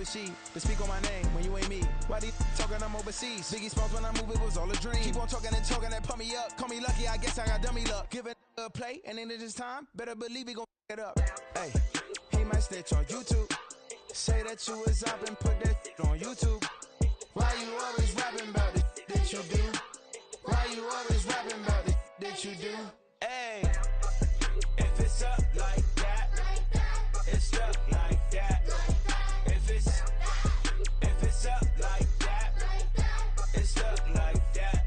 is she to speak on my name when you ain't me? Why these talking I'm overseas? Biggie Smalls when I move it was all a dream. Keep on talking and talking that pump me up. Call me lucky, I guess I got dummy luck. Give it a play and then it's time. Better believe he gon' it up. Hey, he might snitch on YouTube. Say that you was up and put that on YouTube. Why you always rapping about it that you do? Why you always rapping about it that you do? Hey, if it's up like that, it's up like that. If it's up like that, it's up like that.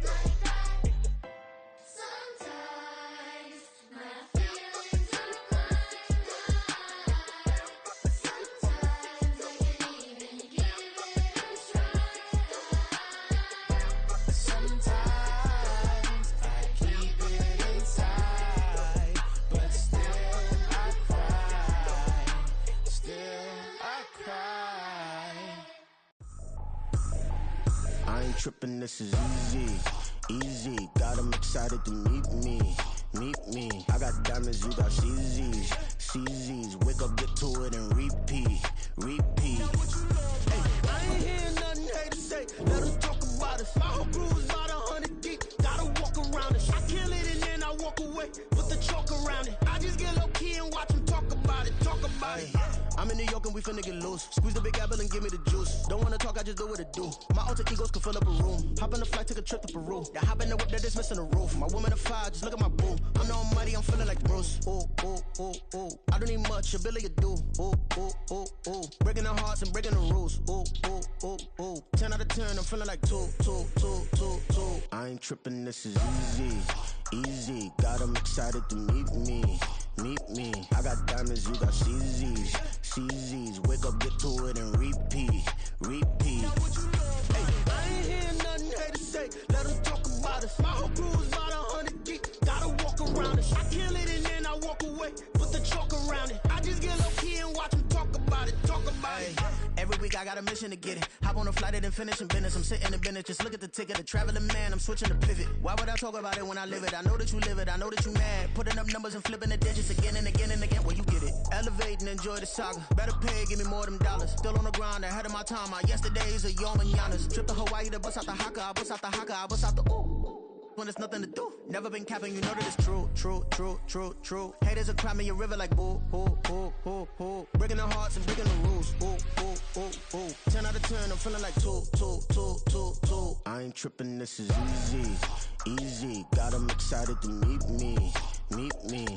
Sometimes my feelings are blind. Sometimes I can't even give it a try. Sometimes I keep it inside, but still I cry. Still I cry. I ain't tripping, this is easy, easy. Got them excited to meet me. I got diamonds, you got CZs, wake up, get to it and repeat. Hey, I ain't hearing nothing haters say, let them talk about us. My whole crew is about 100 deep, gotta walk around it. I kill it and then I walk away, put the chalk around it. I just get low key and watch them talk about it. I'm in New York and we finna get loose. Squeeze the big apple and give me the juice. Don't wanna talk, I just do what it do. My alter egos can fill up a room. Hop on the flight, take a trip to Peru. That hop in the whip that is missing the roof. My woman a fire, just look at my boo. I'm the almighty, I'm feeling like Bruce. Ooh. I don't need much, a billy a do. Ooh. Breaking the hearts and breaking the rules. Ooh. 10 out of 10, I'm feeling like two. I ain't tripping, this is easy. Got them excited to meet me. I got diamonds, you got CZs, wake up, get to it and repeat. Hey, I ain't hearing nothing haters say, let them talk about us. My whole crew is about 100 deep, gotta walk around it. I kill it and then I walk away, put the chalk around it. I just get low key and watch them talk about it. Every week I got a mission to get it. Hop on a flight and then finish in business. I'm sitting in business, just look at the ticket. A traveling man, I'm switching to pivot. Why would I talk about it when I live it? I know that you live it, I know that you mad. Putting up numbers and flipping the digits again and again and again. Well, you get it. Elevate and enjoy the saga. Better pay, give me more of them dollars. Still on the grind, ahead of my time. My yesterdays are your mananas. Trip to Hawaii to bust out the haka. I bust out the haka, I bust out the ooh. When there's nothing to do. Never been capping, you know that it's true. Haters will cry me a river like boo. Breaking the hearts and breaking the rules. Ooh. 10 out of 10, I'm feeling like two. I ain't tripping, this is easy. Got them excited to meet me.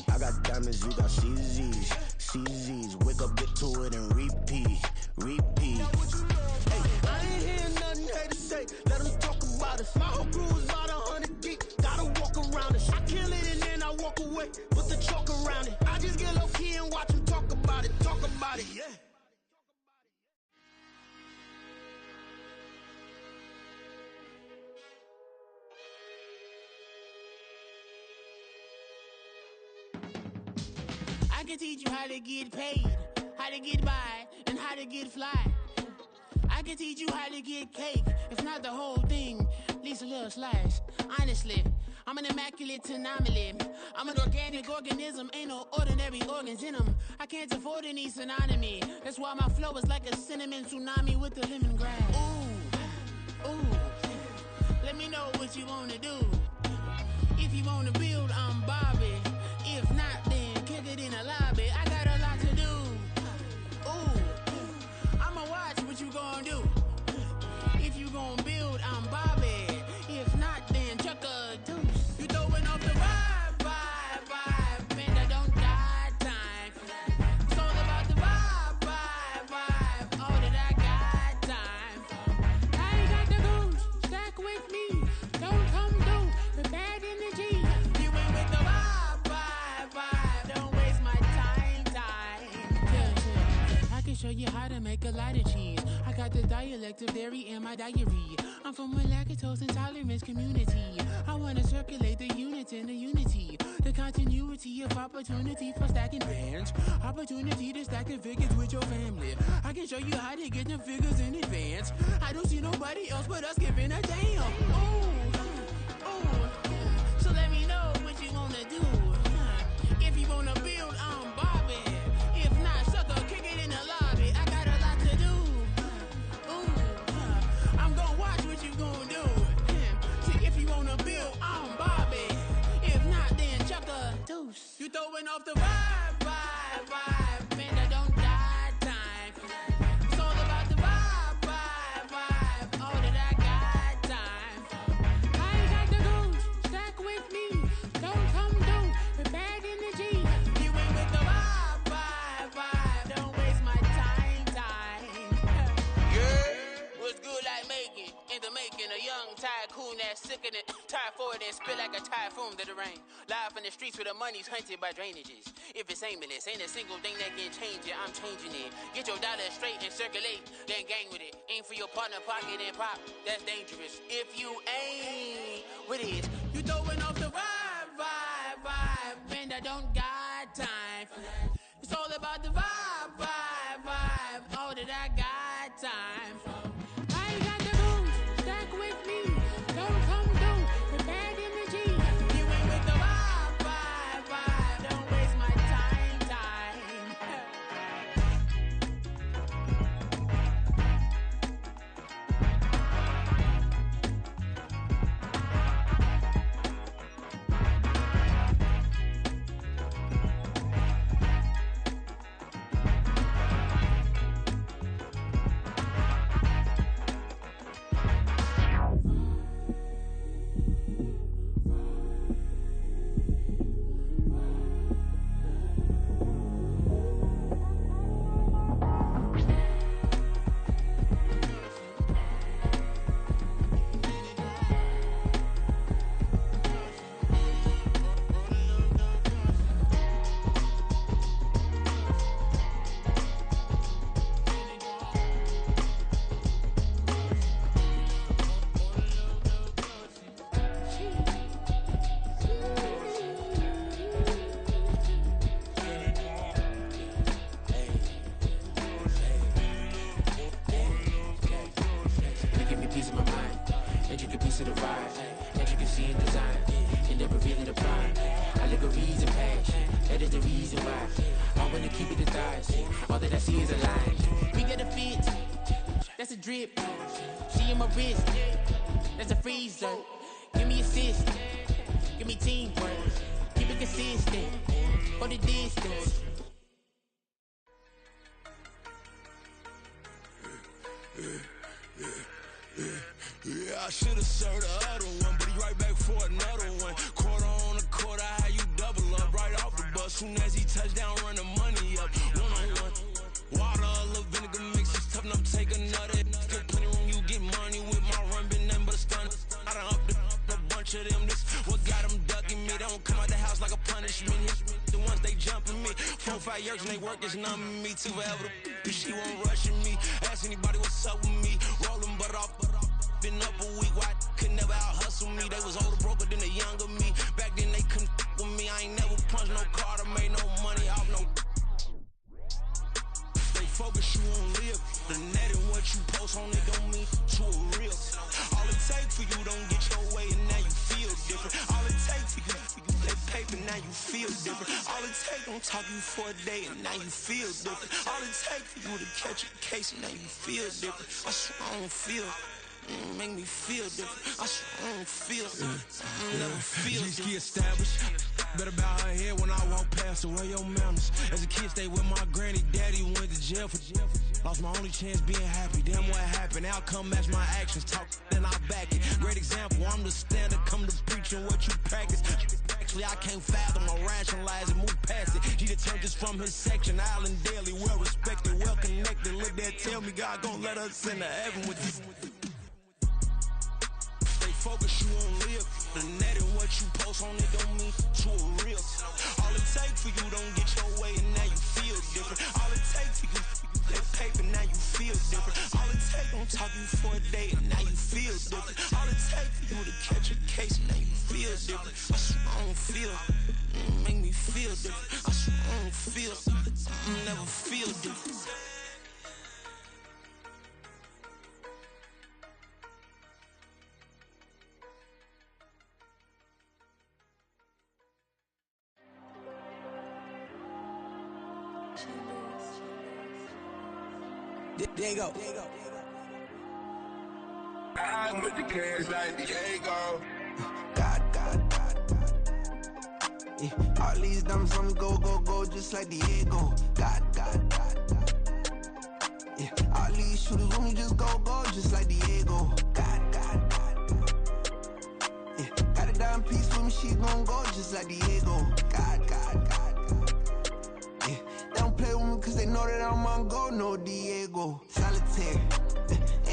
I got diamonds, you got CZs, wake up, get to it and repeat. Hey, I ain't hearing nothing haters say, let them talk about us. My whole crew is about 100 deep, gotta walk around it. I kill it and then I walk away, put the chalk around it. I just get low key and watch them talk about it. Yeah. I can teach you how to get paid, how to get by, and how to get fly. I can teach you how to get cake, if not the whole thing, at least a little slice. Honestly, I'm an immaculate anomaly. I'm an organic organism, ain't no ordinary organs in them. I can't afford any synonymy. That's why my flow is like a cinnamon tsunami with the lemongrass. Ooh, let me know what you wanna do. If you wanna build, I'm Bobby. If not, then kick it in the lobby. I got a lot to do. Ooh, I'ma watch what you gonna do. If you gonna build, I'm Bobby. If not, then chuck a deuce. You throwing off the vibe. Man, I don't die time. It's all about the vibe. All that I got time. I ain't got the goose. Stack with me. Don't come through the bad energy. You ain't with the vibe. Don't waste my time. Yeah. I can show you how to make a lot of cheese. I got the dialect of dairy in my diary. I'm from a lactose intolerance community. I wanna circulate the units in the unity. The continuity of opportunity for stacking bands. Opportunity to stack the figures with your family. I can show you how to get them figures in advance. I don't see nobody else but us giving a damn. Ooh. So let me know what you wanna do. If you wanna build, I'm Bobby. If not, sucker, kick it in the lobby. I got a lot to do. throwing off the vibe, vibe, vibe. Man, I don't die time. It's all about the vibe, vibe, vibe. All that I got time. I ain't got the goose, stack with me. Don't come through with bad energy. You ain't with the vibe, vibe, vibe. Don't waste my time, time. Yeah, what's good like making? In the making, a young tycoon that's sick in it. Tire forward and spit like a typhoon to the rain. Live in the streets where the money's hunted by drainages. If it's aimless, ain't a single thing that can change it. I'm changing it. Get your dollar straight and circulate, then gang with it. Aim for your partner, pocket and pop. That's dangerous. If you ain't with it, you throwing off the vibe, vibe, vibe. Man, I don't got time for that. It's all about the vibe, vibe, vibe. All that I got time for. I ain't got the rules, stack with me. Don't come through with bad energy. You ain't with the vibe, vibe, vibe. Don't waste my time, time. That's a drip. She in my wrist. That's a freezer. Give me assist. Give me teamwork. Keep it consistent. For the distance. Yeah, I should've served the other one, but he right back for another one. Quarter on a quarter, how you double up right off the bus. Soon as he touch down, run the money up. One on one. Water, a little vinegar mix, it's tough enough to take another. Get plenty room, you get money with my run, been nothing but a stun. I done up a bunch of them. This what got them ducking me. They don't come out the house like a punishment. The ones they jumping me. 4 or 5 years and they work is numbing me. Too forever the she won't rushing me. Ask anybody what's up with me. Rolling butt off. Been up a week, why could never out hustle me? They was older, broker than the younger me. Back then they couldn't with me. I ain't never punched no card or made no money off no. They focus you on live. The net and what you post on it don't mean to a real. All it take for you don't get your way and now you feel different. All it take for you that paper now you feel different. All it take don't talk you for a day and now you feel different. All it take for you to catch a case and now you feel different. I swear I don't feel. Make me feel different. I swear I don't feel. Never feel Just get established. Better bow her head when I walk past her. Where your manners? As a kid, stayed with my granny. Daddy went to jail for lost my only chance being happy. Damn, what happened? Outcome match my actions. Talk and I back it. Great example. I'm the standard. Come to preaching what you practice. Actually, I can't fathom or rationalize and move past it. He turned this from his section. Island Daily, well respected, well connected. Look there, tell me God gon' let us into heaven with this. Focus you on live. The net and what you post on it don't mean to a real. All it take for you don't get your way and now you feel different. All it take for you that paper now you feel different. All it take don't talk you for a day and now you feel different. All it take for you to catch a case and now you feel different. I swear I don't feel. Make me feel different. I swear I don't feel. Never feel different. There you go. I'm with the cash like Diego. God. Yeah, all these diamonds on me go, go, go, just like Diego. God, God, God, God. Yeah, all these shooters with me just go, go, just like Diego. God, God, God, God. Yeah, got a dime piece with me, she gon' go just like Diego. God, God, God, God. Yeah, they don't play with me cause they know that I'm on go, no Diego. Solitaire.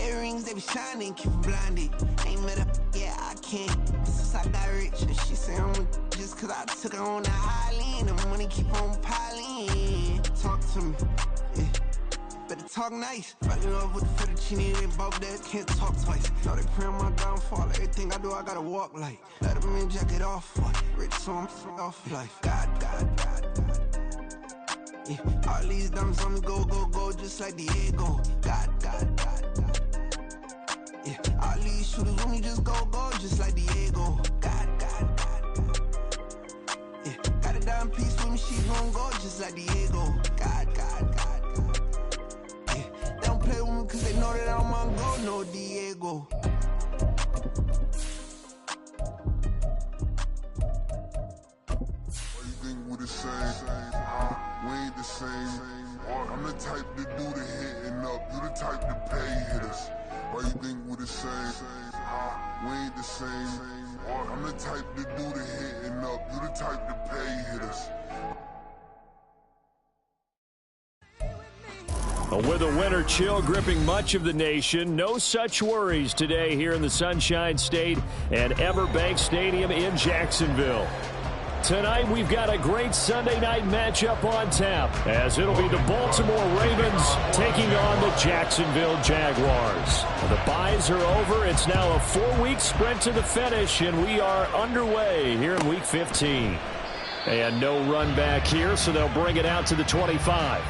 Earrings, they be shining, keep them blinded. Ain't met up, yeah, I can't. Since I got rich, and she say I'm just cause I took her on the island. The money keep on piling. Talk to me, yeah. Better talk nice. Fucking up with the fettuccine, they both dead, can't talk twice. Know they pray on my downfall. Everything I do, I gotta walk like. Let them in, jacket off. Rich, so I'm off life. God, God, God, God. Yeah, all these diamonds on me go, go, go, just like Diego. God, God, God, God. Yeah, all these shooters with me just go, go, just like Diego. God, God, God, God. Yeah, got a dime piece with me, she gon' go, just like Diego. God, God, God, God. Yeah, they don't play with me cause they know that I'm on go, no Diego. Why you think we the same? We ain't the same. I'm the type to do the hitting up. You the type to pay hitters. Why you think we the same? We ain't the same. I'm the type to do the hitting up. You the type to pay hitters. With a winter chill gripping much of the nation, no such worries today here in the Sunshine State and Everbank Stadium in Jacksonville. Tonight, we've got a great Sunday night matchup on tap, as it'll be the Baltimore Ravens taking on the Jacksonville Jaguars. The byes are over. It's now a 4-week sprint to the finish, and we are underway here in Week 15. And no run back here, so they'll bring it out to the 25.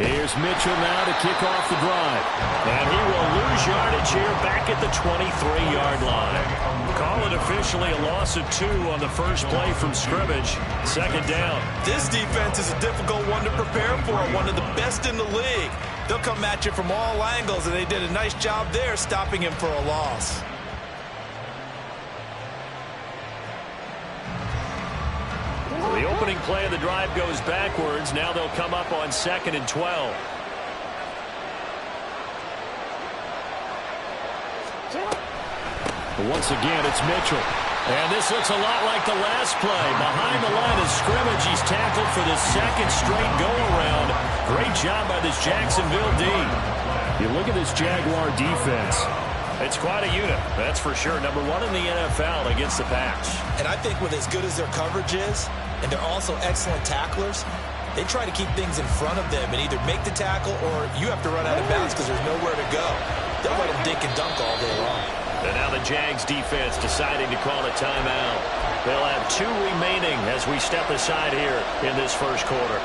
Here's Mitchell now to kick off the drive. And he will lose yardage here back at the 23-yard line. Call it officially a loss of 2 on the first play from scrimmage. Second down. This defense is a difficult one to prepare for, one of the best in the league. They'll come at you from all angles, and they did a nice job there stopping him for a loss. The opening play of the drive goes backwards. Now they'll come up on 2nd and 12. Once again, it's Mitchell. And this looks a lot like the last play. Behind the line of scrimmage, he's tackled for the second straight go-around. Great job by this Jacksonville D. You look at this Jaguar defense. It's quite a unit, that's for sure. Number 1 in the NFL against the pass. And I think with as good as their coverage is, and they're also excellent tacklers, they try to keep things in front of them and either make the tackle or you have to run out of bounds because there's nowhere to go. They'll let them dink and dunk all day long. And now the Jags defense deciding to call a timeout. They'll have 2 remaining as we step aside here in this first quarter.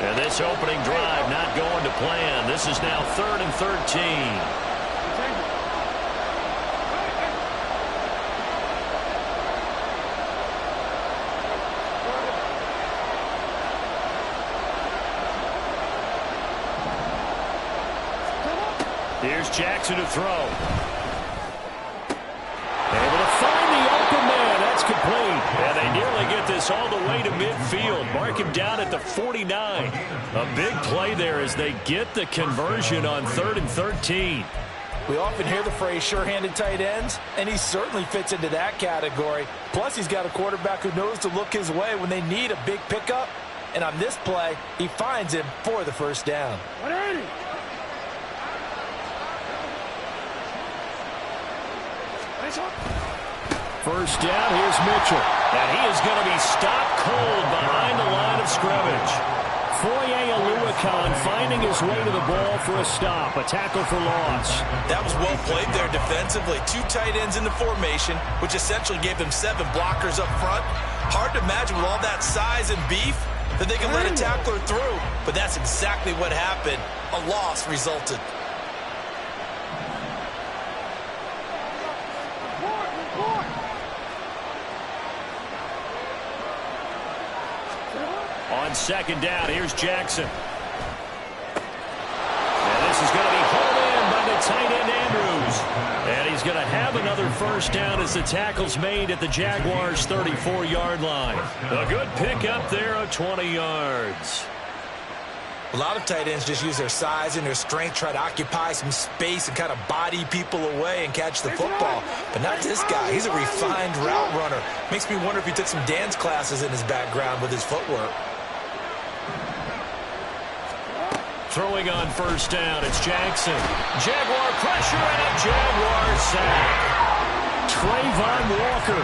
And this opening drive not going to plan. This is now 3rd and 13. Here's Jackson to throw. Able to find the open man. That's complete. And they nearly get this all the way to midfield. Mark him down at the 49. A big play there as they get the conversion on 3rd and 13. We often hear the phrase sure-handed tight ends, and he certainly fits into that category. Plus, he's got a quarterback who knows to look his way when they need a big pickup. And on this play, he finds him for the first down. 180. First down, here's Mitchell. And he is going to be stopped cold behind the line of scrimmage. Foye Oluokun Khan finding his way to the ball for a stop, a tackle for loss. That was well played there defensively. 2 tight ends in the formation, which essentially gave them 7 blockers up front. Hard to imagine with all that size and beef that they can let a tackler through, but that's exactly what happened. A loss resulted. On second down, here's Jackson. And this is going to be pulled in by the tight end Andrews. And he's going to have another first down as the tackle's made at the Jaguars' 34-yard line. A good pickup there of 20 yards. A lot of tight ends just use their size and their strength, try to occupy some space and kind of body people away and catch the football. But not this guy. He's a refined route runner. Makes me wonder if he took some dance classes in his background with his footwork. Throwing on first down, it's Jackson. Jaguar pressure and a Jaguar sack. Trayvon Walker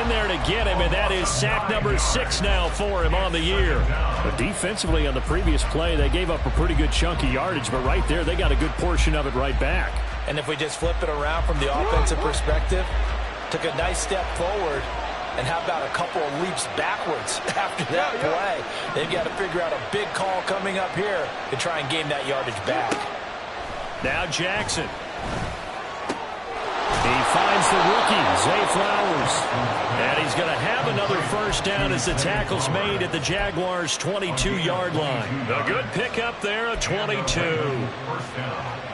in there to get him, and that is sack number 6 now for him on the year. But defensively on the previous play, they gave up a pretty good chunk of yardage, but right there, they got a good portion of it right back. And if we just flip it around from the offensive perspective, took a nice step forward, and how about a couple of leaps backwards after that play? They've got to figure out a big call coming up here to try and gain that yardage back. Now Jackson. He finds the rookie, Zay Flowers. And he's going to have another first down as the tackle's made at the Jaguars' 22-yard line. A good pickup there, a 22.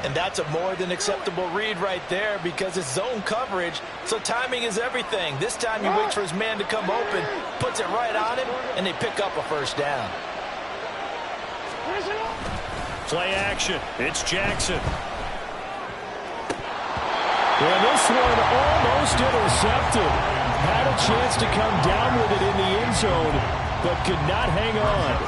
And that's a more than acceptable read right there because it's zone coverage, so timing is everything. This time he waits for his man to come open, puts it right on him, and they pick up a first down. Play action. It's Jackson. And this one almost intercepted. Had a chance to come down with it in the end zone, but could not hang on.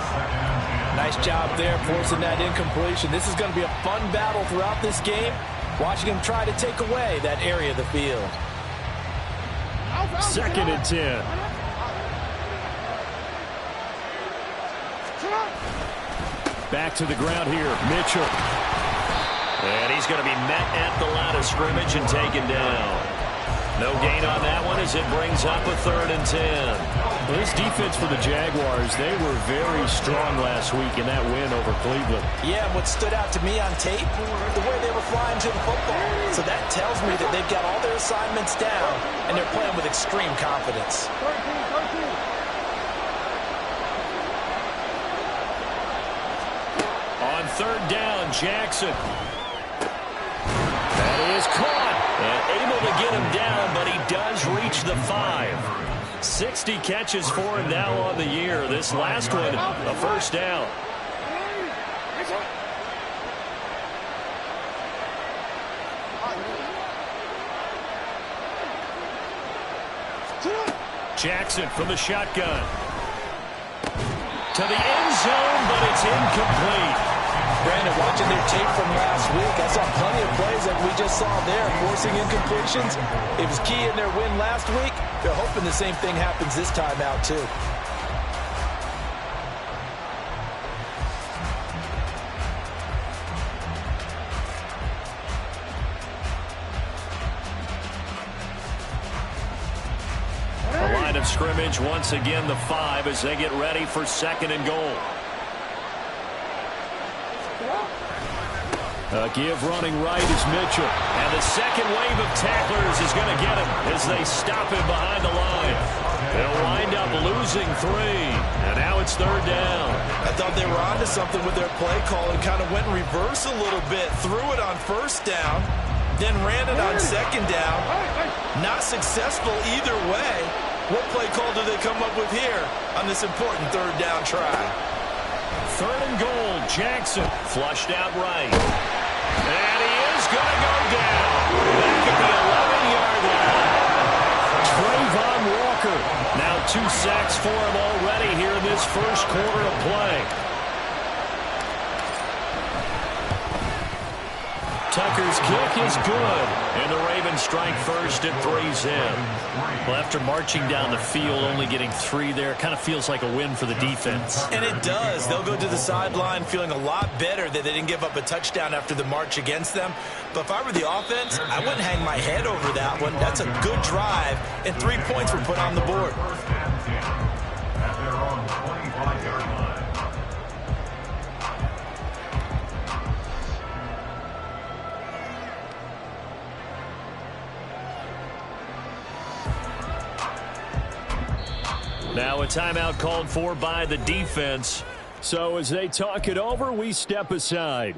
Nice job there forcing that incompletion. This is going to be a fun battle throughout this game, watching him try to take away that area of the field. Second and 10. Back to the ground here, Mitchell. And he's going to be met at the line of scrimmage and taken down. No gain on that one as it brings up a 3rd and 10. Well, this defense for the Jaguars, they were very strong last week in that win over Cleveland. Yeah, what stood out to me on tape, the way they were flying to the football. So that tells me that they've got all their assignments down, and they're playing with extreme confidence. On 3rd down, Jackson. That is caught and able to get him down, but he does reach the 5. 60 catches for him now on the year. This last one, a first down. Jackson from the shotgun. To the end zone, but it's incomplete. Brandon, watching their tape from last week, I saw plenty of plays like we just saw there, forcing incompletions. It was key in their win last week. They're hoping the same thing happens this time out, too. The line of scrimmage, once again, the 5 as they get ready for 2nd and goal. A give running right is Mitchell. And the second wave of tacklers is going to get him as they stop him behind the line. They'll wind up losing 3. And now it's 3rd down. I thought they were onto something with their play call and kind of went in reverse a little bit. Threw it on 1st down, then ran it on 2nd down. Not successful either way. What play call do they come up with here on this important 3rd down try? 3rd and goal, Jackson flushed out right. And he is going to go down. Back at the 11-yard line. Trayvon Walker. Now 2 sacks for him already here in this first quarter of play. Tucker's kick is good, and the Ravens strike first at 3's in. Well, after marching down the field, only getting 3 there, kind of feels like a win for the defense. And it does. They'll go to the sideline feeling a lot better that they didn't give up a touchdown after the march against them. But if I were the offense, I wouldn't hang my head over that one. That's a good drive, and 3 points were put on the board. Now a timeout called for by the defense. So as they talk it over, we step aside.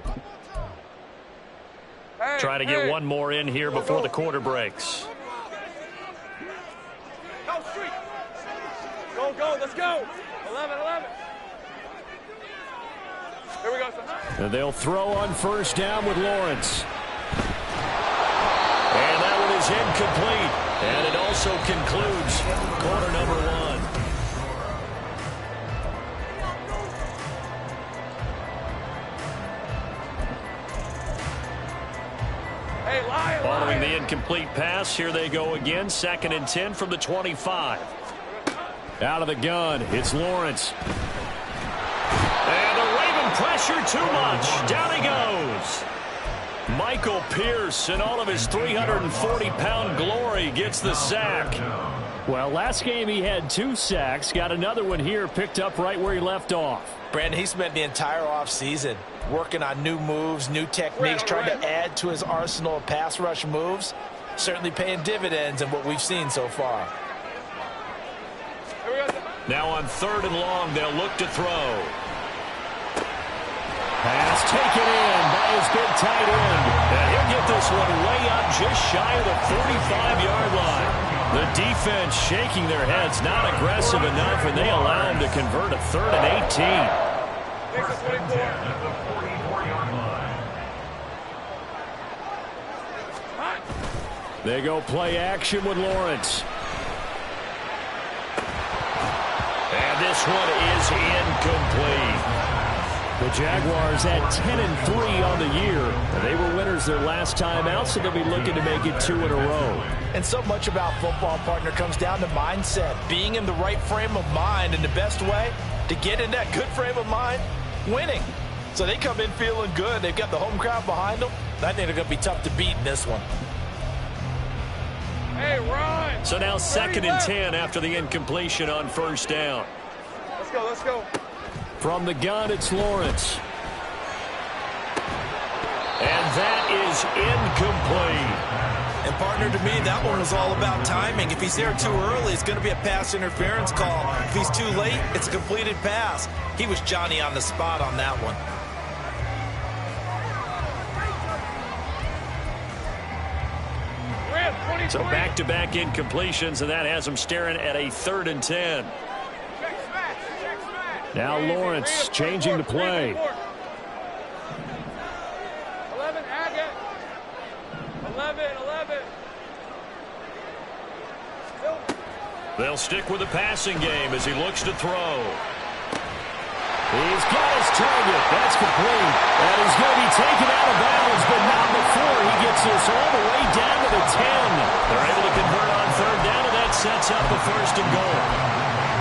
Try to get one more in here before the quarter breaks. Go, let's go. 11. Here we go, son. And they'll throw on first down with Lawrence. And that one is incomplete. And it also concludes quarter number 1. Following the incomplete pass, here they go again. 2nd and 10 from the 25. Out of the gun, it's Lawrence. And the Raven pressure too much. Down he goes. Michael Pierce, in all of his 340-pound glory, gets the sack. Well, last game he had 2 sacks. Got another one here, picked up right where he left off. Brandon, he spent the entire offseason working on new moves, new techniques, trying to add to his arsenal of pass rush moves. Certainly paying dividends in what we've seen so far. Now on 3rd and long, they'll look to throw. Pass taken in by his big tight end. And he'll get this one way up just shy of the 45-yard line. The defense shaking their heads, not aggressive enough, and they allow him to convert a 3rd and 18. They go play action with Lawrence. And this one is incomplete. The Jaguars at 10-3 on the year. They were winners their last time out, so they'll be looking to make it 2 in a row. And so much about football, partner, comes down to mindset. Being in the right frame of mind, and the best way to get in that good frame of mind, winning. So they come in feeling good. They've got the home crowd behind them. I think they're going to be tough to beat in this one. Hey, Ron! So now 2nd and 10 after the incompletion on first down. Let's go. From the gun, it's Lawrence. And that is incomplete. And, partner, to me, that one was all about timing. If he's there too early, it's going to be a pass interference call. If he's too late, it's a completed pass. He was Johnny on the spot on that one. So back-to-back incompletions, and that has him staring at a 3rd and 10. Now Lawrence changing the play. 11, Agate. 11. They'll stick with the passing game as he looks to throw. He's got his target. That's complete. And he's going to be taken out of bounds, but not before he gets this all the way down to the 10. They're able to convert on 3rd down, and that sets up the 1st and goal.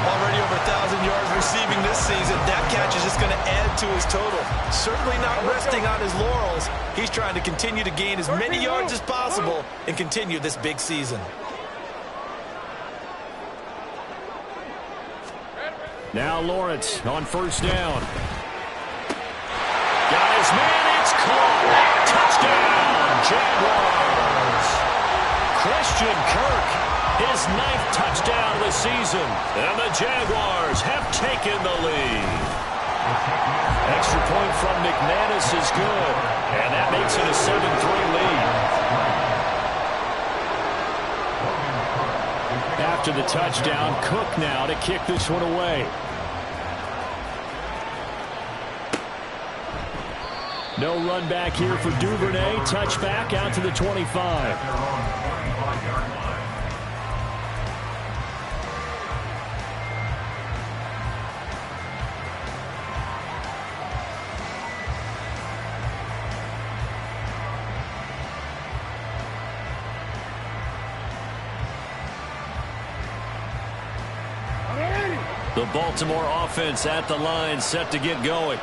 Already over 1,000 yards receiving this season. That catch is just going to add to his total. Certainly not resting on his laurels. He's trying to continue to gain as many yards as possible and continue this big season. Now Lawrence on first down. Got his man, it's caught. Touchdown, Jaguars. Christian Kirk, his 9th touchdown of the season. And the Jaguars have taken the lead. Extra point from McManus is good. And that makes it a 7-3 lead. After the touchdown, Cook now to kick this one away. No run back here for Duvernay. Touchback out to the 25. The Baltimore offense at the line, set to get going.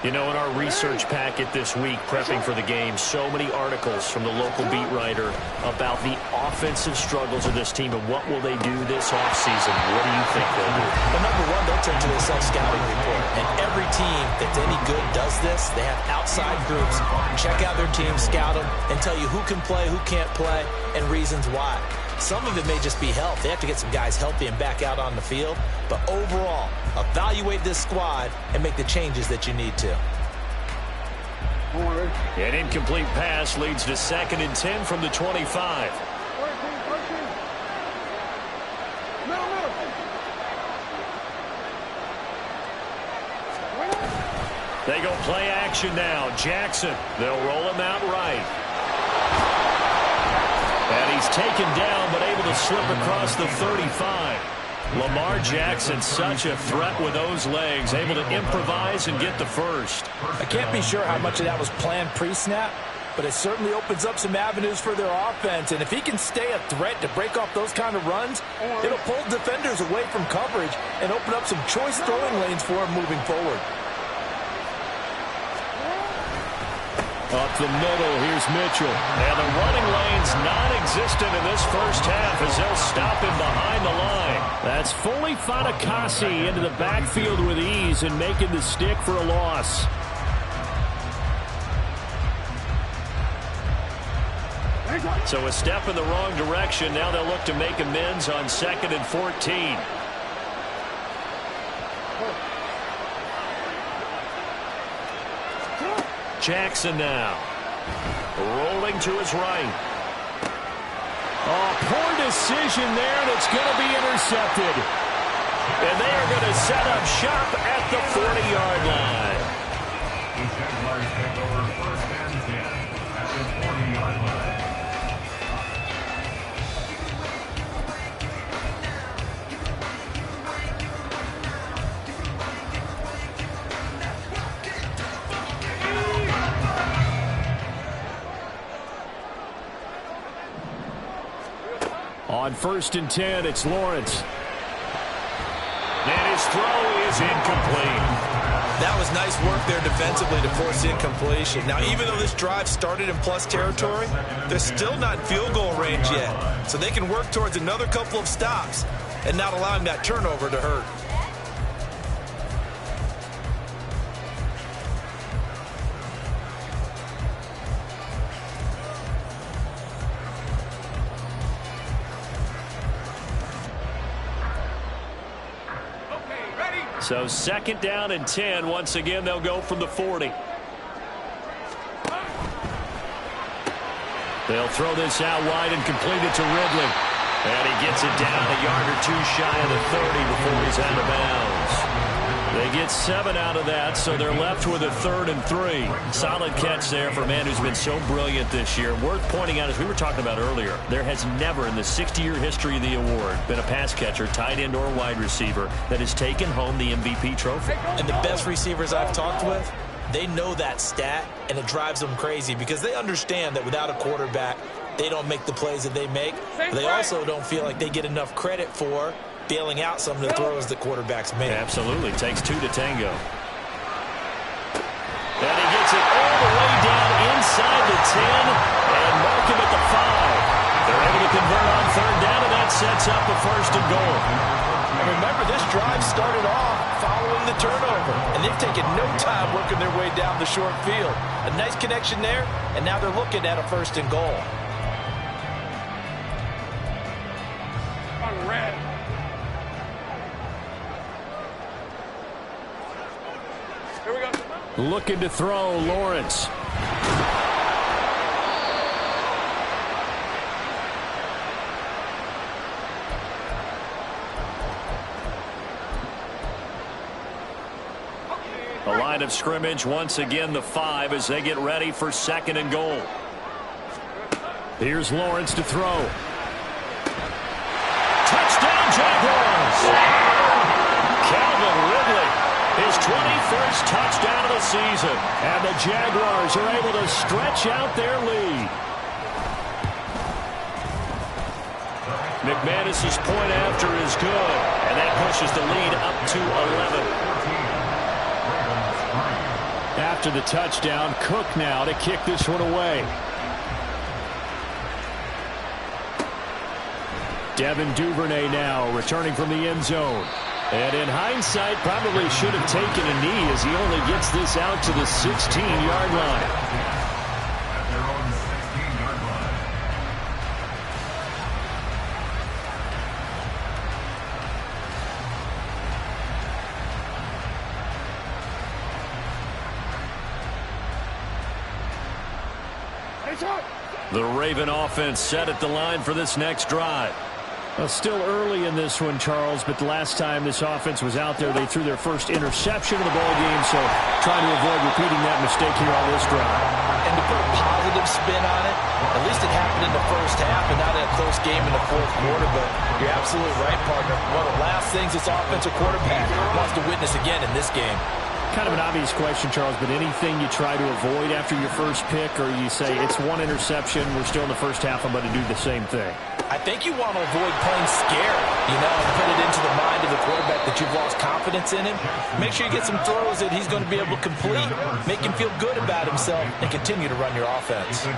You know, in our research packet this week, prepping for the game, so many articles from the local beat writer about the offensive struggles of this team and what will they do this offseason. What do you think they'll do? Well, number one, they'll turn to their self-scouting report. And every team that's any good does this. They have outside groups. Check out their team, scout them, and tell you who can play, who can't play, and reasons why. Some of it may just be health. They have to get some guys healthy and back out on the field. But overall, evaluate this squad and make the changes that you need to. An incomplete pass leads to 2nd and 10 from the 25. They go play action now. Jackson, they'll roll him out right. And he's taken down, but able to slip across the 35. Lamar Jackson, such a threat with those legs, able to improvise and get the first. I can't be sure how much of that was planned pre-snap, but it certainly opens up some avenues for their offense. And if he can stay a threat to break off those kind of runs, it'll pull defenders away from coverage and open up some choice throwing lanes for him moving forward. Up the middle, here's Mitchell. And the running lane's non-existent in this first half as they'll stop him behind the line. That's Foley Fatukasi into the backfield with ease and making the stick for a loss. So a step in the wrong direction. Now they'll look to make amends on 2nd and 14. Jackson now. Rolling to his right. Oh, poor decision there, and it's going to be intercepted. And they are going to set up shop at the 40-yard line. The Jaguars take over 1st and 10 at the 40-yard line. On 1st and 10, it's Lawrence. And his throw is incomplete. That was nice work there defensively to force incompletion. Now, even though this drive started in plus territory, they're still not in field goal range yet. So they can work towards another couple of stops and not allowing that turnover to hurt. So 2nd down and 10. Once again, they'll go from the 40. They'll throw this out wide and complete it to Ridley. And he gets it down a yard or two shy of the 30 before he's out of bounds. They get 7 out of that, so they're left with a 3rd and 3. Solid catch there for a man who's been so brilliant this year. Worth pointing out, as we were talking about earlier, there has never in the 60-year history of the award been a pass catcher, tight end, or wide receiver that has taken home the MVP trophy. And the best receivers I've talked with, they know that stat, and it drives them crazy because they understand that without a quarterback, they don't make the plays that they make. But they also don't feel like they get enough credit for bailing out some of the throws that quarterbacks make. Absolutely. Takes 2 to tango. And he gets it all the way down inside the 10 and mark him at the 5. They're able to convert on 3rd down, and that sets up a 1st and goal. And remember, this drive started off following the turnover, and they've taken no time working their way down the short field. A nice connection there, and now they're looking at a 1st and goal. On red. Here we go. Looking to throw, Lawrence. The line of scrimmage, once again, the 5 as they get ready for 2nd and goal. Here's Lawrence to throw. Touchdown, Jaguars! Calvin Ridley, his 21st touchdown of the season. And the Jaguars are able to stretch out their lead. McManus's point after is good, and that pushes the lead up to 11. After the touchdown, Cook now to kick this one away. Devin Duvernay now returning from the end zone. And in hindsight, probably should have taken a knee as he only gets this out to the 16-yard line. The Raven offense set at the line for this next drive. Well, still early in this one, Charles, but the last time this offense was out there, they threw their first interception of the ball game, so trying to avoid repeating that mistake here on this drive. And to put a positive spin on it, at least it happened in the first half and not in a close game in the fourth quarter, but you're absolutely right, partner. One of the last things this offensive quarterback wants to witness again in this game. Kind of an obvious question, Charles, but anything you try to avoid after your first pick, or you say it's one interception, we're still in the first half, I'm going to do the same thing? I think you want to avoid playing scared, and put it into the mind of the quarterback that you've lost confidence in him. Make sure you get some throws that he's going to be able to complete, make him feel good about himself, and continue to run your offense.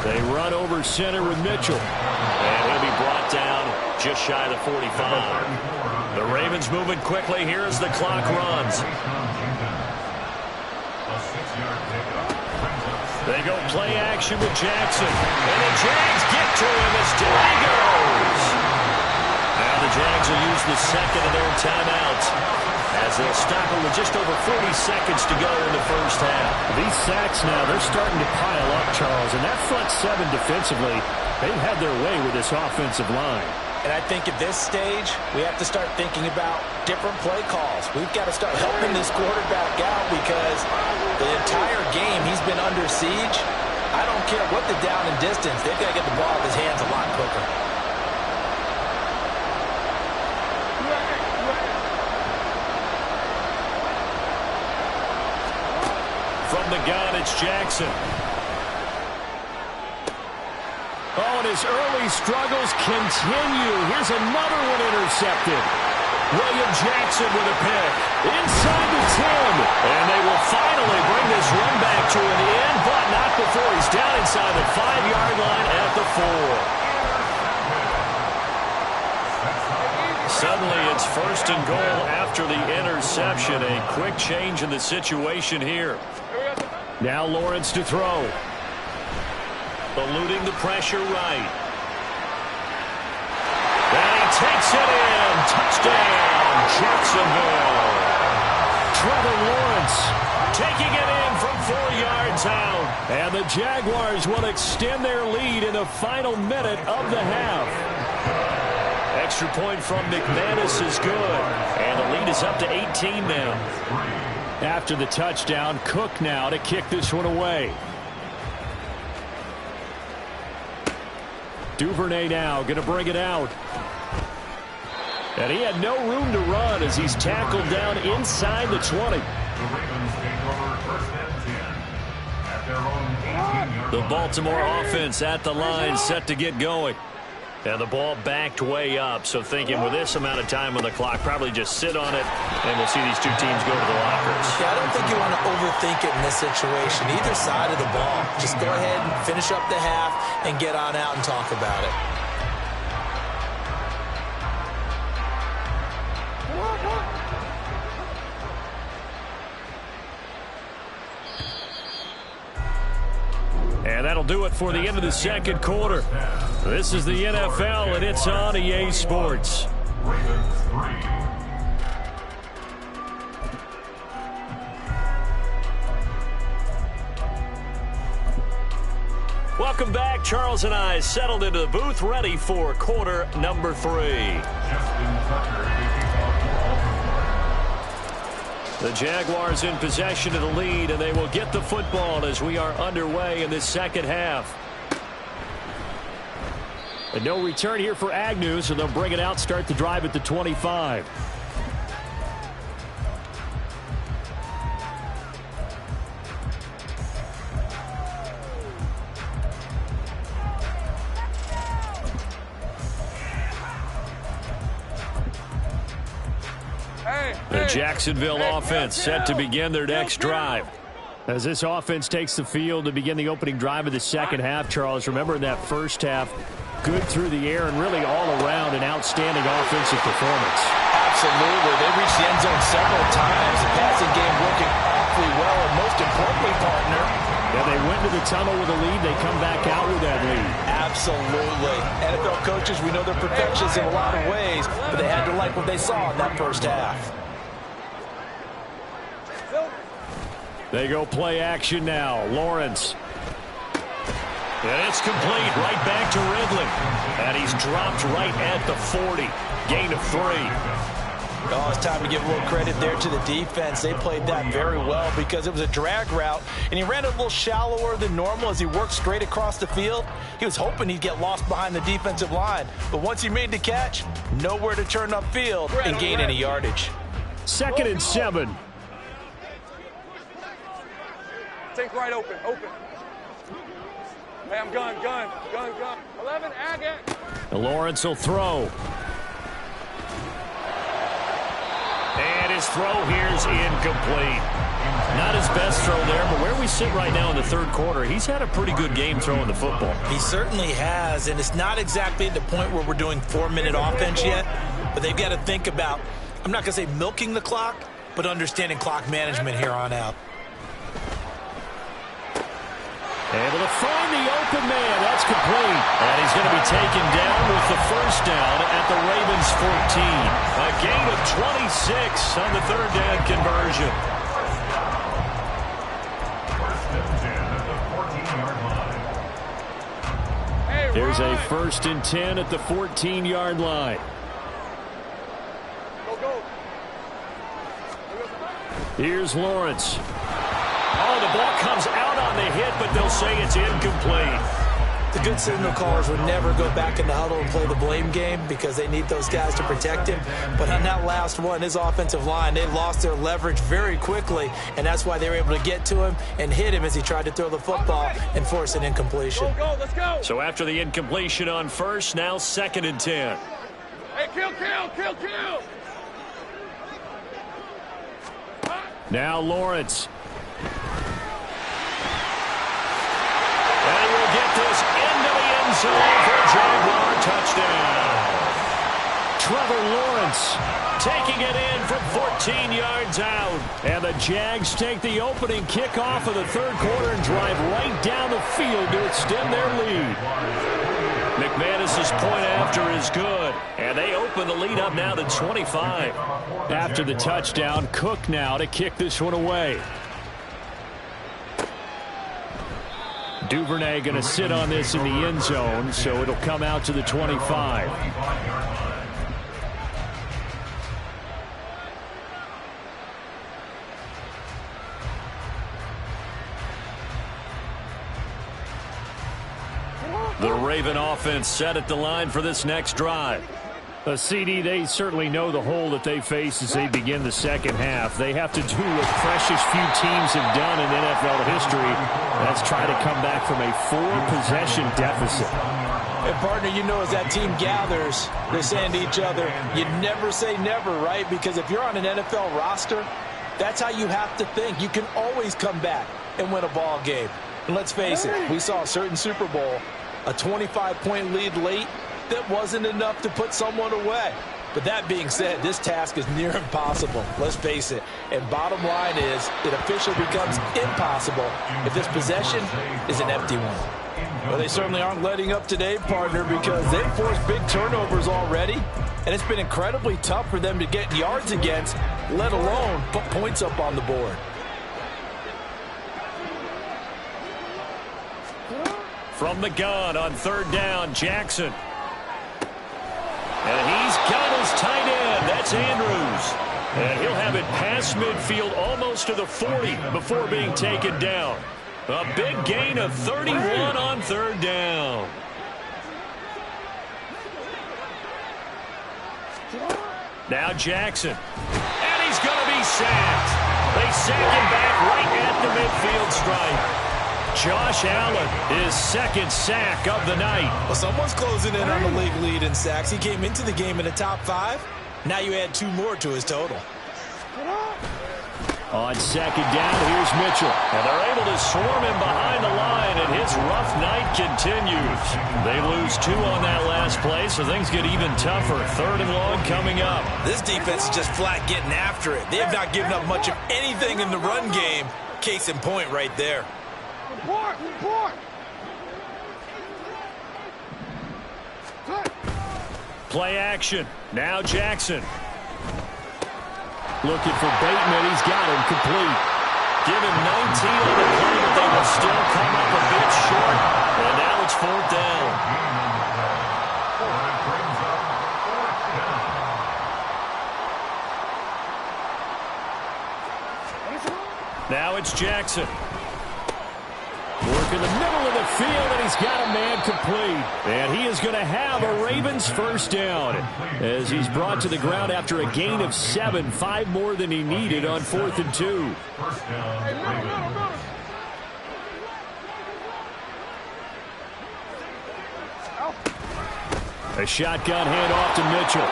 They run over center with Mitchell, and he'll be brought down just shy of the 45. The Ravens moving quickly here as the clock runs. They go play action with Jackson. And the Jags get to him as down he goes. Now the Jags will use the second of their timeouts as they'll stop him with just over 40 seconds to go in the first half. These sacks now, they're starting to pile up, Charles. And that front seven defensively, they've had their way with this offensive line. And I think at this stage, we have to start thinking about different play calls. We've got to start helping this quarterback out because the entire game he's been under siege. I don't care what the down and distance. They've got to get the ball in his hands a lot quicker. From the gun, it's Jackson. Oh, and his early struggles continue. Here's another one intercepted. William Jackson with a pick. Inside the 10. And they will finally bring this run back to an end, but not before he's down inside the 5-yard line at the 4. Suddenly it's first and goal after the interception. A quick change in the situation here. Now Lawrence to throw. Eluding the pressure right. And he takes it in. Touchdown, Jacksonville. Trevor Lawrence taking it in from 4 yards out. And the Jaguars will extend their lead in the final minute of the half. Extra point from McManus is good. And the lead is up to 18 now. After the touchdown, Cook now to kick this one away. Duvernay now going to bring it out. And he had no room to run as he's tackled down inside the 20. The Baltimore offense at the line set to get going. And the ball backed way up, so thinking with this amount of time on the clock, probably just sit on it, and we'll see these two teams go to the lockers. Yeah, I don't think you want to overthink it in this situation, either side of the ball. Just go ahead and finish up the half and get on out and talk about it. And that'll do it for the end of the second quarter. This is the NFL, and it's on EA Sports. Welcome back. Charles and I settled into the booth, ready for quarter number 3. The Jaguars in possession of the lead, and they will get the football as we are underway in this second half. And no return here for Agnew, so they'll bring it out, start the drive at the 25. Jacksonville offense set to begin their next drive. As this offense takes the field to begin the opening drive of the second half, Charles, remember in that first half, good through the air and really all around an outstanding offensive performance. Absolutely. They reached the end zone several times. The passing game working awfully well, and most importantly, partner, yeah, they went to the tunnel with a lead. They come back out with that lead. Absolutely. NFL coaches, we know they're perfectionists in a lot of ways, but they had to like what they saw in that first half. They go play action now. Lawrence. And it's complete right back to Ridley. And he's dropped right at the 40. Gain of 3. Oh, it's time to give a little credit there to the defense. They played that very well because it was a drag route, and he ran a little shallower than normal as he worked straight across the field. He was hoping he'd get lost behind the defensive line, but once he made the catch, nowhere to turn upfield and gain any yardage. 2nd and 7. Take right open. Hey, I'm gun. 11, Agate. Lawrence will throw. And his throw here's incomplete. Not his best throw there, but where we sit right now in the third quarter, he's had a pretty good game throwing the football. He certainly has, and it's not exactly at the point where we're doing 4-minute offense yet, but they've got to think about, I'm not going to say milking the clock, but understanding clock management here on out. Able to find the open man. That's complete. And he's going to be taken down with the first down at the Ravens 14. A gain of 26 on the third down conversion. Here's a 1st and 10 at the 14-yard line. Here's Lawrence. Oh, the ball comes out on the hit, but they'll say it's incomplete. The good signal callers would never go back in the huddle and play the blame game because they need those guys to protect him. But on that last one, his offensive line, they lost their leverage very quickly, and that's why they were able to get to him and hit him as he tried to throw the football and force an incompletion. Let's go. So after the incompletion on first, now 2nd and 10. Hey, kill. Now Lawrence. And we'll get this into the end zone for a Jaguar touchdown. Trevor Lawrence taking it in from 14 yards out. And the Jags take the opening kickoff of the third quarter and drive right down the field to extend their lead. McManus's point after is good. And they open the lead up now to 25. After the touchdown, Cook now to kick this one away. Duvernay going to sit on this in the end zone, so it'll come out to the 25. The Raven offense set at the line for this next drive. CD, they certainly know the hole that they face as they begin the second half. They have to do what precious few teams have done in NFL history. That's try to come back from a 4-possession deficit. And partner, you know, as that team gathers, they're saying to each other, you never say never, right? Because if you're on an NFL roster, that's how you have to think. You can always come back and win a ball game. And let's face it, we saw a certain Super Bowl, a 25-point lead late, that wasn't enough to put someone away. But that being said, this task is near impossible. Let's face it. And bottom line is, it officially becomes impossible if this possession is an empty one. Well, they certainly aren't letting up today, partner, because they've forced big turnovers already. And it's been incredibly tough for them to get yards against, let alone put points up on the board. From the gun on third down, Jackson. And he's got his tight end. That's Andrews. And he'll have it past midfield almost to the 40 before being taken down. A big gain of 31 on third down. Now Jackson. And he's going to be sacked. They sack him back right at the midfield stripe. Josh Allen, his second sack of the night. Well, someone's closing in on the league lead in sacks. He came into the game in the top 5. Now you add 2 more to his total. On second down, here's Mitchell. And they're able to swarm him behind the line, and his rough night continues. They lose 2 on that last play, so things get even tougher. 3rd and long coming up. This defense is just flat getting after it. They have not given up much of anything in the run game. Case in point right there. Report! Play action. Now Jackson. Looking for Bateman. He's got him complete. Give him 19 on the play, but they will still come up a bit short. And now it's 4th down. Now it's Jackson. Work in the middle of the field, and he's got a man complete. And he is going to have a Ravens first down as he's brought to the ground after a gain of 7, 5 more than he needed on 4th and 2. A shotgun handoff to Mitchell.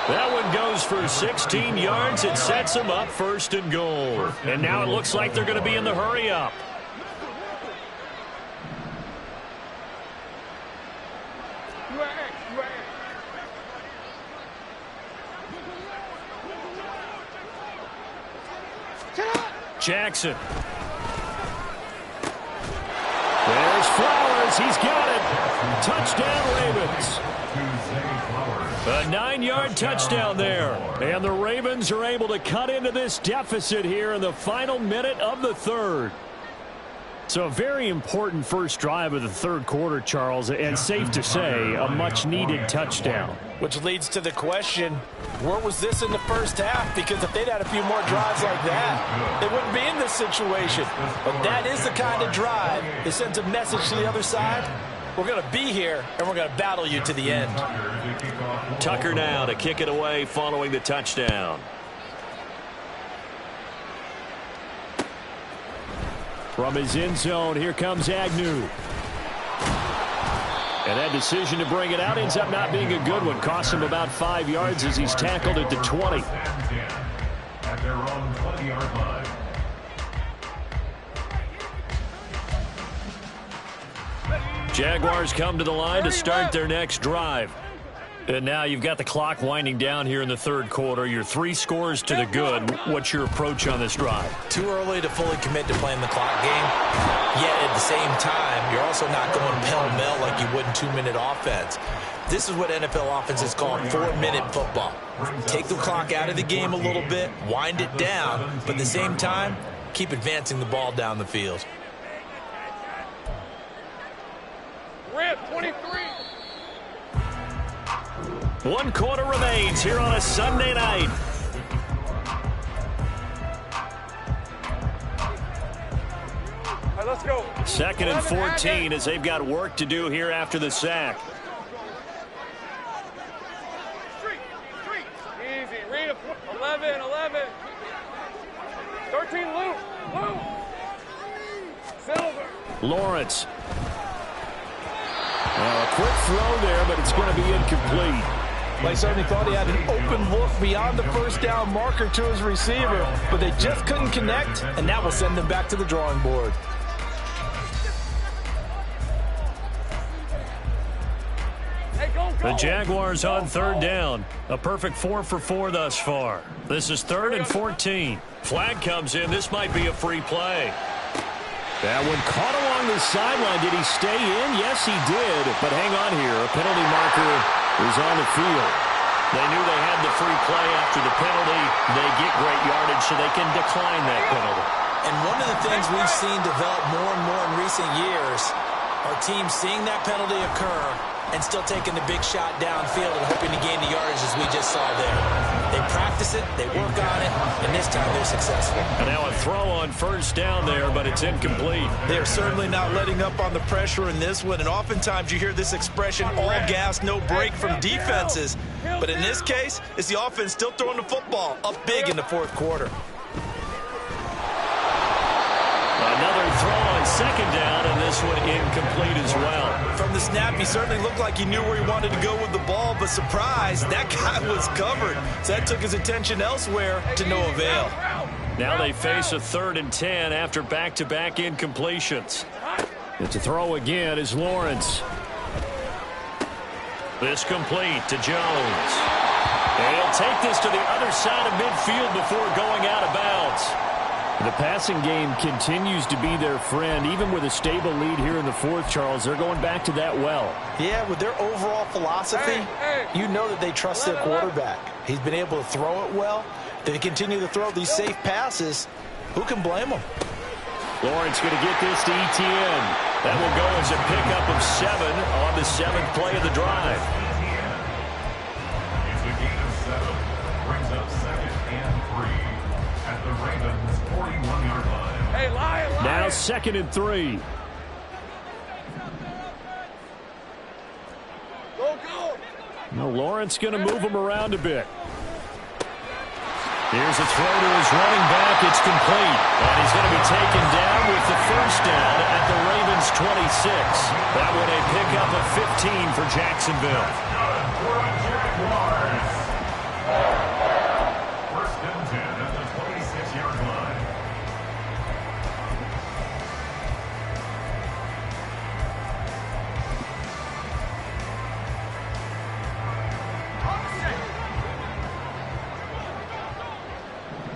That one goes for 16 yards. It sets them up 1st and goal. And now it looks like they're going to be in the hurry-up. Jackson. There's Flowers. He's got it. Touchdown, Ravens. A 9-yard touchdown there. And the Ravens are able to cut into this deficit here in the final minute of the 3rd. So a very important first drive of the 3rd quarter, Charles, and safe to say, a much-needed touchdown. Which leads to the question, where was this in the first half? Because if they'd had a few more drives like that, they wouldn't be in this situation. But that is the kind of drive that sends a message to the other side. We're going to be here, and we're going to battle you to the end. Tucker now to kick it away following the touchdown. From his end zone, here comes Agnew. And that decision to bring it out ends up not being a good one. Costs him about 5 yards as he's tackled at the 20. At their own 20-yard line. Jaguars come to the line to start their next drive. And now you've got the clock winding down here in the 3rd quarter. You're 3 scores to the good. What's your approach on this drive? Too early to fully commit to playing the clock game. Yet at the same time, you're also not going pell-mell like you would in 2-minute offense. This is what NFL offenses call 4-minute football. Take the clock out of the game a little bit, wind it down, but at the same time, keep advancing the ball down the field. Rip, 23. 1 quarter remains here on a Sunday night. All right, let's go. 2nd and 14 as they've got work to do here after the sack. Easy, read 11, 13, Luke. Silver. Lawrence. A quick throw there, but it's going to be incomplete. They certainly thought he had an open look beyond the first down marker to his receiver, but they just couldn't connect, and that will send them back to the drawing board. The Jaguars on 3rd down. A perfect 4 for 4 thus far. This is 3rd and 14. Flag comes in. This might be a free play. That one caught along the sideline. Did he stay in? Yes, he did. But hang on here. A penalty marker is on the field. They knew they had the free play after the penalty. They get great yardage, so they can decline that penalty. And one of the things we've seen develop more and more in recent years are teams seeing that penalty occur and still taking the big shot downfield and hoping to gain the yardage as we just saw there. They practice it, they work on it, and this time they're successful. And now a throw on first down there, but it's incomplete. They're certainly not letting up on the pressure in this one, and oftentimes you hear this expression, all gas, no break from defenses. But in this case, it's the offense still throwing the football up big in the 4th quarter. Another throw on second down, and this one incomplete as well. From the snap, he certainly looked like he knew where he wanted to go with the ball, but surprise, that guy was covered. So that took his attention elsewhere to no avail. Now they face a 3rd and 10 after back-to-back incompletions. And to throw again is Lawrence. This complete to Jones. And he'll take this to the other side of midfield before going out of bounds. The passing game continues to be their friend. Even with a stable lead here in the 4th, Charles, they're going back to that well. Yeah, with their overall philosophy, you know that they trust their quarterback. He's been able to throw it well. They continue to throw these safe passes. Who can blame them? Lawrence going to get this to Etienne. That will go as a pickup of 7 on the 7th play of the drive. It's a gain of 7. Brings up 2nd and 3 at the Ravens' 41-yard line. Hey, Lion! Now 2nd and 3. Go! Now Lawrence going to move him around a bit. Here's a throw to his running back. It's complete. And he's going to be taken down with the 1st down at the Ravens' 26. That one a pickup of 15 for Jacksonville. First and 10 at the 26-yard line.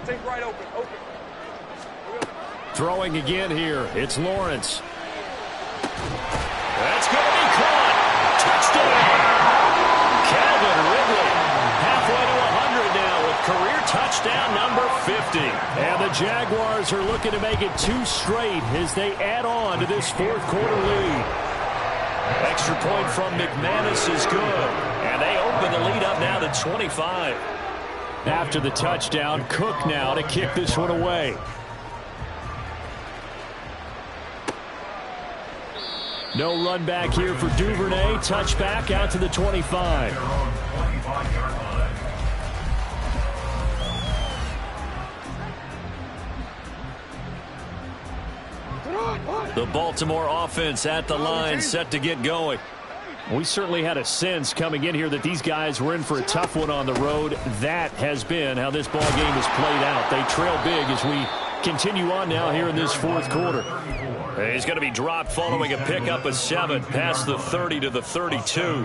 Take right open. Throwing again here. It's Lawrence. That's going to be caught. Touchdown. Calvin Ridley. Halfway to 100 now with career touchdown number 50. And the Jaguars are looking to make it 2 straight as they add on to this 4th quarter lead. Extra point from McManus is good. And they open the lead up now to 25. After the touchdown, Cook now to kick this one away. No run back here for Duvernay. Touchback out to the 25. The Baltimore offense at the line, set to get going. We certainly had a sense coming in here that these guys were in for a tough one on the road. That has been how this ball game has played out. They trail big as we continue on now here in this 4th quarter. He's going to be dropped following a pickup of 7 past the 30 to the 32.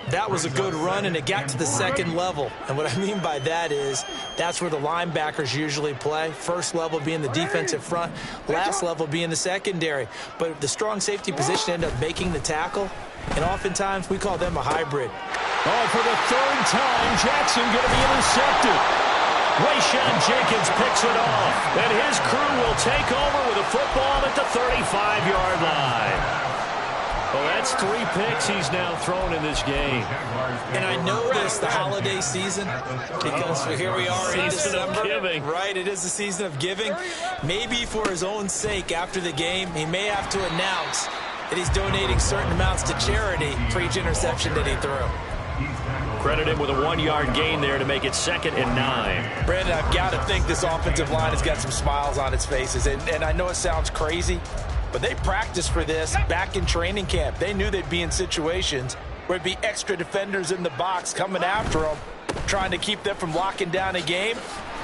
That was a good run, and it got to the 2nd level. And what I mean by that is that's where the linebackers usually play. First level being the defensive front, last level being the secondary. But the strong safety position ended up making the tackle, and oftentimes we call them a hybrid. Oh, for the 3rd time, Jackson going to be intercepted. Rayshawn Jenkins picks it off, and his crew will take over with a football at the 35-yard line. Well, that's 3 picks he's now thrown in this game. And I know this, the holiday season, because here we are in December. Of giving. Right, it is the season of giving. Maybe for his own sake after the game, he may have to announce that he's donating certain amounts to charity for each interception that he threw. Credit him with a 1-yard gain there to make it 2nd and 9. Brandon, I've got to think this offensive line has got some smiles on its faces. And I know it sounds crazy, but they practiced for this back in training camp. They knew they'd be in situations where it'd be extra defenders in the box coming after them, trying to keep them from locking down a game.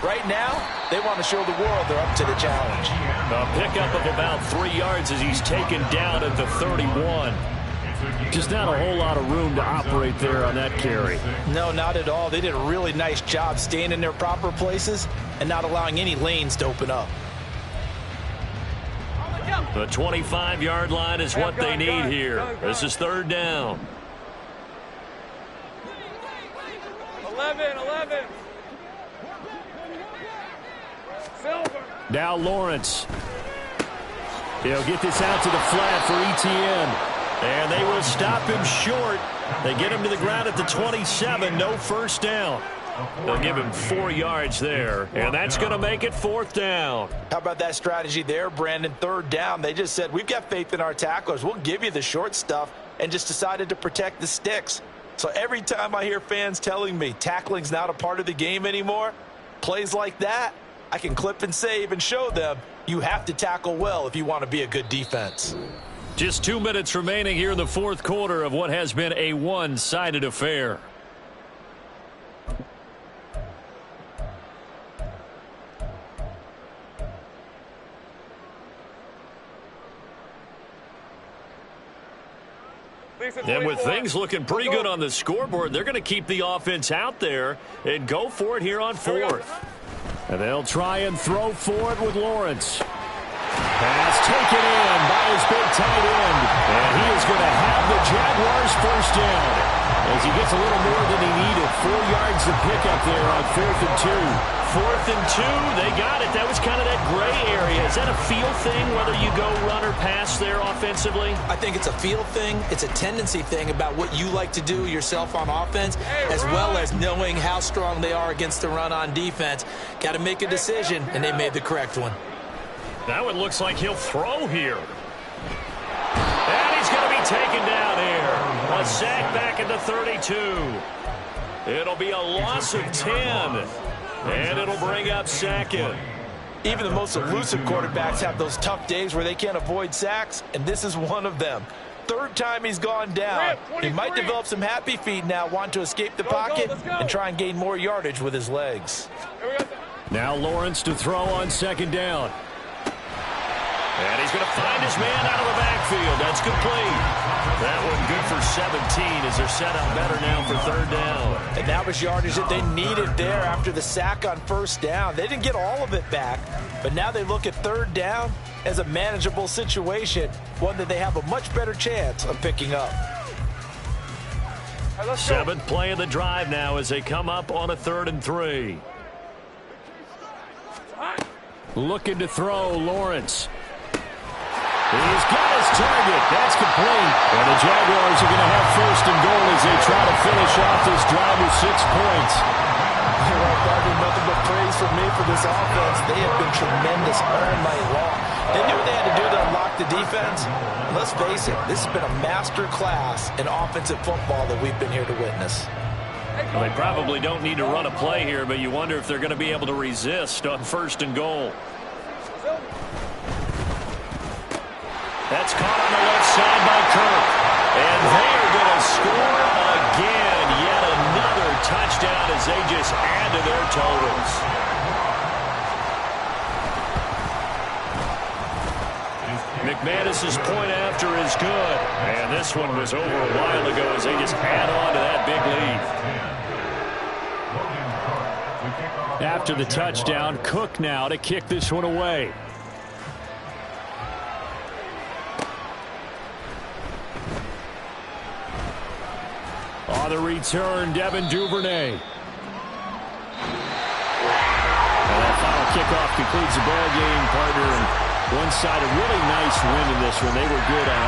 Right now, they want to show the world they're up to the challenge. A pickup of about 3 yards as he's taken down at the 31. Just not a whole lot of room to operate there on that carry. No, not at all. They did a really nice job staying in their proper places and not allowing any lanes to open up. The 25-yard line is what they need here. This is 3rd down. 11. Silver. Now Lawrence. He'll get this out to the flat for Etienne. And they will stop him short. They get him to the ground at the 27. No 1st down. They'll give him 4 yards there. And that's going to make it 4th down. How about that strategy there, Brandon? 3rd down. They just said, we've got faith in our tacklers. We'll give you the short stuff, and just decided to protect the sticks. So every time I hear fans telling me tackling's not a part of the game anymore, plays like that, I can clip and save and show them you have to tackle well if you want to be a good defense. Just 2 minutes remaining here in the fourth quarter of what has been a one-sided affair. And with things looking pretty good on the scoreboard, they're going to keep the offense out there and go for it here on fourth. And they'll try and throw for it with Lawrence. Pass taken in by his big tight end. And he is going to have the Jaguars first down as he gets a little more than he needed. 4 yards to pick up there on 4th and 2. 4th and 2, they got it. That was kind of that gray area. Is that a feel thing, whether you go run or pass there offensively? I think it's a feel thing. It's a tendency thing about what you like to do yourself on offense, as well as knowing how strong they are against the run on defense. Got to make a decision, and they made the correct one. Now it looks like he'll throw here. And he's going to be taken down here. A sack back at the 32. It'll be a loss of 10. And it'll bring up Sackett. Even the most elusive quarterbacks have those tough days where they can't avoid sacks, and this is one of them. 3rd time he's gone down. He might develop some happy feet now, want to escape the pocket and try and gain more yardage with his legs. Now Lawrence to throw on 2nd down. And he's going to find his man out of the backfield. That's complete. That one good for 17 as they're set up better now for 3rd down. And that was yardage that they needed there after the sack on 1st down. They didn't get all of it back, but now they look at 3rd down as a manageable situation, one that they have a much better chance of picking up. 7th play of the drive now as they come up on a 3rd and 3. Looking to throw, Lawrence. He's got his target. That's complete. And the Jaguars are going to have 1st and goal as they try to finish off this drive with 6 points. Nothing but praise from me for this offense. They have been tremendous all night long. They knew what they had to do to unlock the defense. And let's face it, this has been a master class in offensive football that we've been here to witness. Well, they probably don't need to run a play here, but you wonder if they're going to be able to resist on 1st and goal. That's caught on the left side by Kirk. And they are going to score again. Yet another touchdown as they just add to their totals. McManus's point after is good. And this one was over a while ago as they just add on to that big lead. After the touchdown, Cook now to kick this one away. On the return, Devin Duvernay. And that final kickoff concludes the ball game, partner. And one side, a really nice win in this one. They were good on